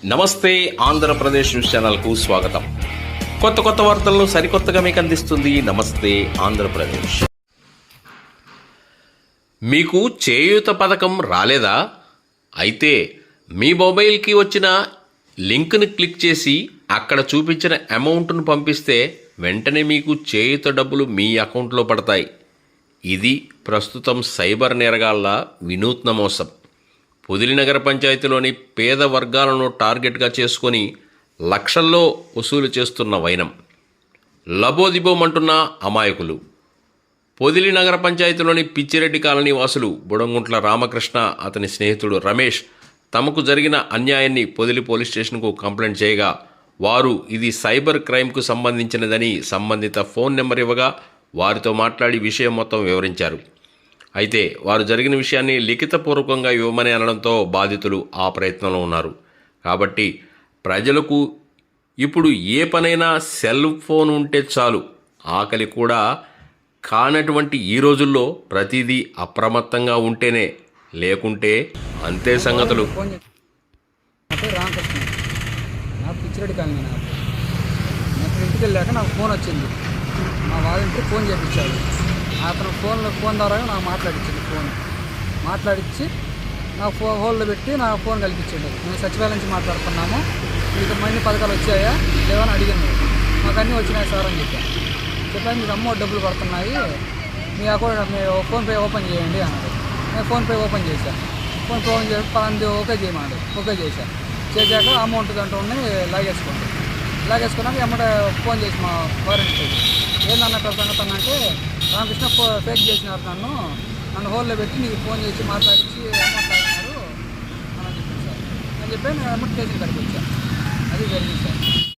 నమస్తే ఆంధ్రప్రదేశ్ న్యూస్ ఛానల్కు స్వాగతం. కొత్త వార్తలను సరికొత్తగా మీకు అందిస్తుంది నమస్తే ఆంధ్రప్రదేశ్. మీకు చేయూత పథకం రాలేదా? అయితే మీ మొబైల్కి వచ్చిన లింక్ను క్లిక్ చేసి అక్కడ చూపించిన అమౌంట్ను పంపిస్తే వెంటనే మీకు చేయూత డబ్బులు మీ అకౌంట్లో పడతాయి. ఇది ప్రస్తుతం సైబర్ నేరగాళ్ల వినూత్న మోసం. పొదిలి నగర పంచాయతీలోని పేద వర్గాలను టార్గెట్గా చేసుకొని లక్షల్లో వసూలు చేస్తున్న వైనం. లబోదిబోమంటున్న అమాయకులు. పొదిలి నగర పంచాయతీలోని పిచ్చిరెడ్డి కాలనీ వాసులు బుడంగుంట్ల రామకృష్ణ, అతని స్నేహితుడు రమేష్ తమకు జరిగిన అన్యాయాన్ని పొదిలి పోలీస్ స్టేషన్కు కంప్లైంట్ చేయగా వారు ఇది సైబర్ క్రైమ్కు సంబంధించినదని సంబంధిత ఫోన్ నెంబర్ ఇవ్వగా వారితో మాట్లాడి విషయం మొత్తం వివరించారు. అయితే వారు జరిగిన విషయాన్ని లిఖితపూర్వకంగా ఇవ్వమని అనడంతో బాధితులు ఆ ప్రయత్నంలో ఉన్నారు. కాబట్టి ప్రజలకు ఇప్పుడు ఏ పనైనా సెల్ ఫోన్ ఉంటే చాలు. ఆకలి కూడా కానటువంటి ఈ రోజుల్లో ప్రతిదీ అప్రమత్తంగా ఉంటేనే, లేకుంటే అంతే సంగతులు. రామకృష్ణ, నాకు పిచ్చిరెడ్డి కాలనీ. నాకు ఇంటికి వెళ్ళాక నాకు ఫోన్ వచ్చింది. మా వాలంటీర్ ఫోన్ చేయించాడు. అతను ఫోన్ ద్వారా నాకు మాట్లాడించి నా హోల్డ్లో పెట్టి నా ఫోన్ కల్పించాడు. మేము సచివాలయం నుంచి మాట్లాడుతున్నాము, మీకు మనీ పథకాలు వచ్చాయా లేవని అడిగాను. మాకు అన్నీ వచ్చినాయి సార్ అని చెప్పాను. మీకు అమౌంట్ డబ్బులు పడుతున్నాయి, మీ అకౌంట్ మీ ఫోన్పే ఓపెన్ చేయండి అన్నాడు. నేను ఫోన్పే ఓపెన్ చేశాను. ఫోన్పే ఓపెన్ చేసి పలాంది ఓకే చేయమన్నాడు. ఓకే చేశాను. చేశాక అమౌంట్ దాంట్లో ఉన్నాయి లాగేసుకున్నాక ఎమ్మటే ఫోన్ చేసి మా వారంటీ ఏందన్నట్టు సంగతి అంటే, రామకృష్ణ ఫేక్ చేసినారు, నన్ను హోల్లో పెట్టి నీకు ఫోన్ చేసి మాట్లాడించి అమౌంట్ తాగినారు అని చెప్పాను సార్. నేను చెప్పాను, నేను అమౌంట్ కేసులు కడిగి వచ్చాను. అది జరిగింది సార్.